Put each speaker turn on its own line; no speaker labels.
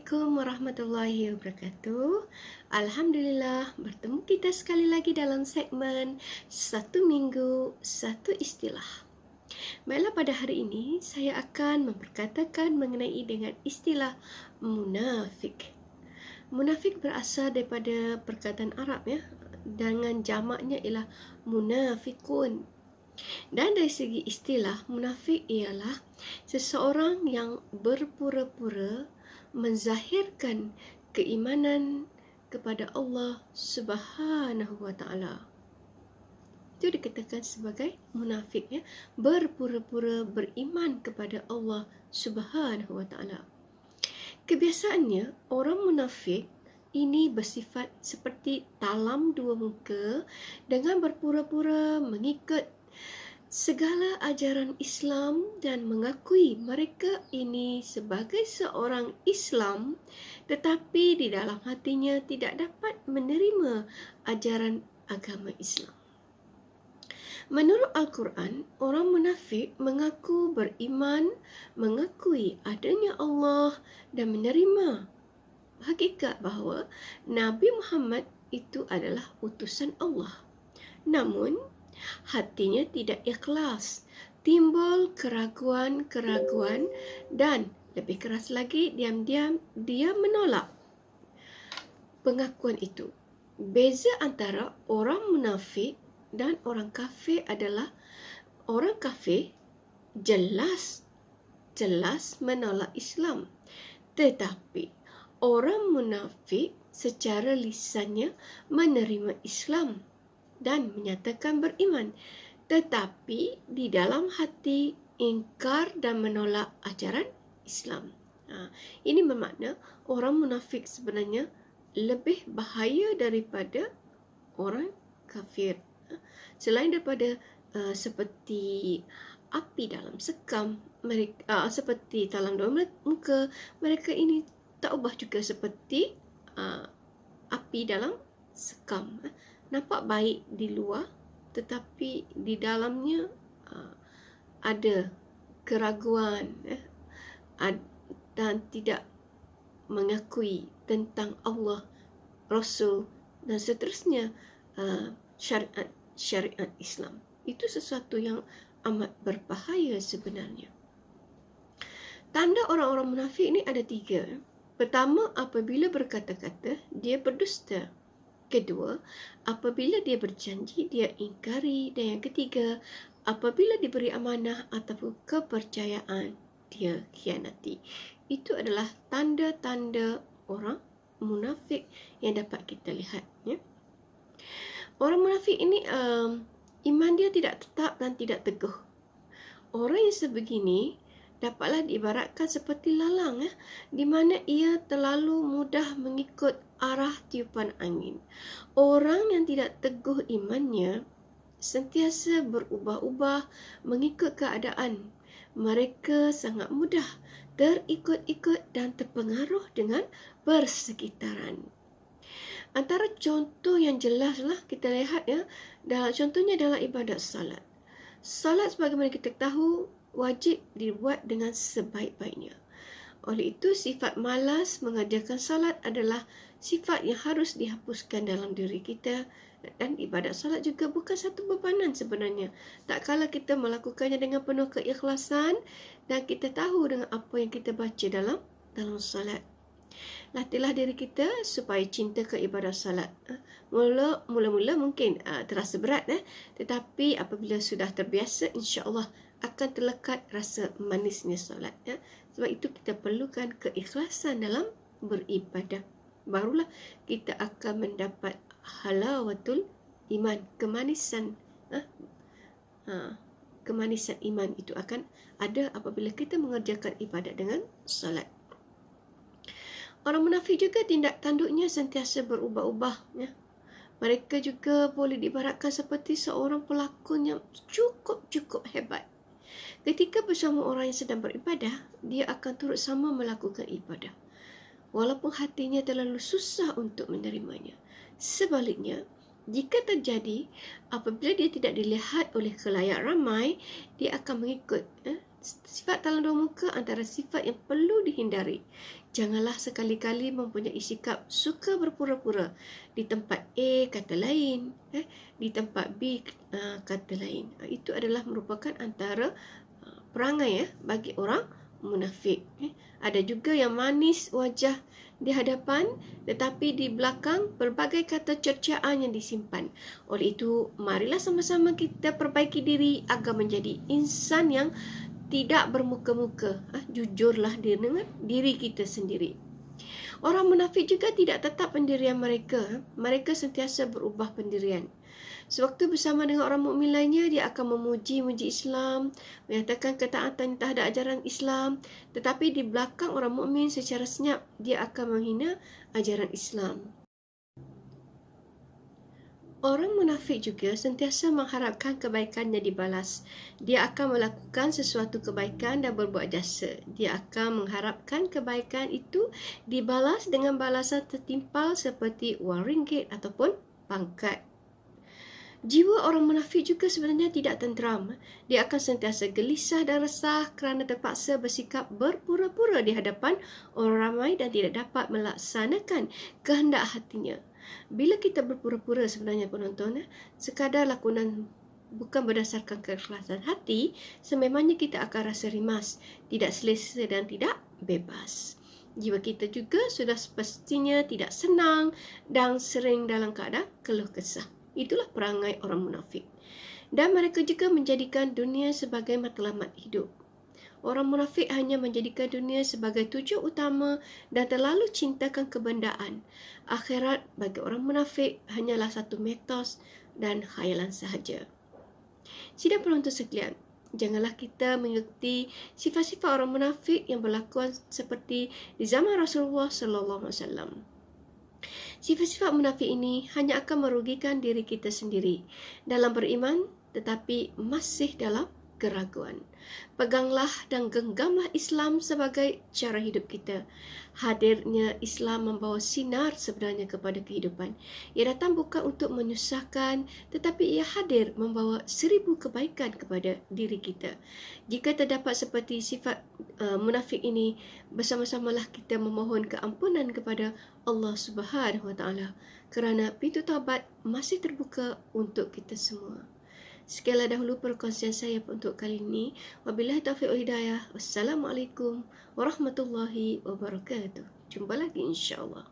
Assalamualaikum warahmatullahi wabarakatuh. Alhamdulillah, bertemu kita sekali lagi dalam segmen Satu Minggu, Satu Istilah. Baiklah, pada hari ini saya akan memperkatakan mengenai dengan istilah munafik. Munafik berasal daripada perkataan Arab dengan jamaknya ialah munafikun. Dan dari segi istilah, munafik ialah seseorang yang berpura-pura menzahirkan keimanan kepada Allah Subhanahu wa taala. Itu dikatakan sebagai munafik, berpura-pura beriman kepada Allah Subhanahu wa taala. Kebiasaannya orang munafik ini bersifat seperti talam dua muka dengan berpura-pura mengikut segala ajaran Islam dan mengakui mereka ini sebagai seorang Islam, tetapi di dalam hatinya tidak dapat menerima ajaran agama Islam. Menurut Al-Quran, orang munafik mengaku beriman, mengakui adanya Allah dan menerima hakikat bahawa Nabi Muhammad itu adalah utusan Allah. Namun, hatinya tidak ikhlas, timbul keraguan-keraguan dan lebih keras lagi, diam-diam dia menolak pengakuan itu. Beza antara orang munafik dan orang kafir adalah orang kafir jelas menolak Islam, tetapi orang munafik secara lisannya menerima Islam dan menyatakan beriman, tetapi di dalam hati ingkar dan menolak ajaran Islam. Ini bermakna orang munafik sebenarnya lebih bahaya daripada orang kafir. Selain daripada seperti api dalam sekam, mereka seperti talam dua muka, mereka ini tak ubah juga seperti api dalam sekam. Nampak baik di luar, tetapi di dalamnya ada keraguan dan tidak mengakui tentang Allah, Rasul dan seterusnya, syariat Islam. Itu sesuatu yang amat berbahaya sebenarnya. Tanda orang-orang munafik ini ada 3. Pertama, apabila berkata-kata, dia berdusta. Kedua, apabila dia berjanji, dia ingkari. Dan yang ketiga, apabila diberi amanah ataupun kepercayaan, dia khianati. Itu adalah tanda-tanda orang munafik yang dapat kita lihat. Orang munafik ini iman dia tidak tetap dan tidak teguh. Orang yang sebegini dapatlah diibaratkan seperti lalang, di mana ia terlalu mudah mengikut arah tiupan angin. Orang yang tidak teguh imannya sentiasa berubah-ubah mengikut keadaan. Mereka sangat mudah terikut-ikut dan terpengaruh dengan persekitaran. Antara contoh yang jelaslah kita lihat contohnya dalam ibadat salat. Salat sebagaimana kita tahu wajib dibuat dengan sebaik-baiknya. Oleh itu, sifat malas mengerjakan salat adalah sifat yang harus dihapuskan dalam diri kita, dan ibadat salat juga bukan satu bebanan sebenarnya. Tak kala kita melakukannya dengan penuh keikhlasan dan kita tahu dengan apa yang kita baca dalam salat. Latihlah diri kita supaya cinta ke ibadat salat. Mula-mula mungkin terasa berat, tetapi apabila sudah terbiasa, insya-Allah akan terlekat rasa manisnya solat. Sebab itu kita perlukan keikhlasan dalam beribadah. Barulah kita akan mendapat halawatul iman, kemanisan. Kemanisan iman itu akan ada apabila kita mengerjakan ibadat dengan solat. Orang munafik juga tindak tanduknya sentiasa berubah-ubah. Mereka juga boleh diibaratkan seperti seorang pelakon yang cukup hebat. Ketika bersama orang yang sedang beribadah, dia akan turut sama melakukan ibadah, walaupun hatinya terlalu susah untuk menerimanya. Sebaliknya, jika terjadi apabila dia tidak dilihat oleh khalayak ramai, dia akan mengikut Sifat talang dua muka antara sifat yang perlu dihindari. Janganlah sekali-kali mempunyai sikap suka berpura-pura. Di tempat A kata lain, di tempat B kata lain. Itu adalah merupakan antara perangai bagi orang munafik. Ada juga yang manis wajah di hadapan tetapi di belakang berbagai kata cercaan yang disimpan. Oleh itu, marilah sama-sama kita perbaiki diri agar menjadi insan yang tidak bermuka-muka. Jujurlah dengan diri kita sendiri. Orang munafik juga tidak tetap pendirian mereka. Mereka sentiasa berubah pendirian. Sewaktu bersama dengan orang mukmin lainnya, dia akan memuji-muji Islam, menyatakan ketaatan terhadap ajaran Islam. Tetapi di belakang orang mukmin secara senyap, dia akan menghina ajaran Islam. Orang munafik juga sentiasa mengharapkan kebaikannya dibalas. Dia akan melakukan sesuatu kebaikan dan berbuat jasa. Dia akan mengharapkan kebaikan itu dibalas dengan balasan tertimpal seperti wang ringgit ataupun pangkat. Jiwa orang munafik juga sebenarnya tidak tenteram. Dia akan sentiasa gelisah dan resah kerana terpaksa bersikap berpura-pura di hadapan orang ramai dan tidak dapat melaksanakan kehendak hatinya. Bila kita berpura-pura sebenarnya penonton, sekadar lakonan bukan berdasarkan keikhlasan hati, sememangnya kita akan rasa rimas, tidak selesa dan tidak bebas. Jiwa kita juga sudah sepestinya tidak senang dan sering dalam keadaan keluh kesah. Itulah perangai orang munafik. Dan mereka juga menjadikan dunia sebagai matlamat hidup. Orang munafik hanya menjadikan dunia sebagai tujuan utama dan terlalu cintakan kebendaan. Akhirat bagi orang munafik hanyalah satu mitos dan khayalan sahaja. Sidang penonton sekalian, janganlah kita mengikuti sifat-sifat orang munafik yang berlaku seperti di zaman Rasulullah sallallahu alaihi wasallam. Sifat-sifat munafik ini hanya akan merugikan diri kita sendiri dalam beriman tetapi masih dalam keraguan. Peganglah dan genggamlah Islam sebagai cara hidup kita. Hadirnya Islam membawa sinar sebenarnya kepada kehidupan. Ia datang bukan untuk menyusahkan, tetapi ia hadir membawa 1000 kebaikan kepada diri kita. Jika terdapat seperti sifat munafik ini, bersama-samalah kita memohon keampunan kepada Allah Subhanahu Wa Taala, kerana pintu taubat masih terbuka untuk kita semua. Sekianlah dahulu perkongsian saya untuk kali ini. Wabillahi taufiq wal hidayah. Wassalamualaikum warahmatullahi wabarakatuh. Jumpa lagi insya-Allah.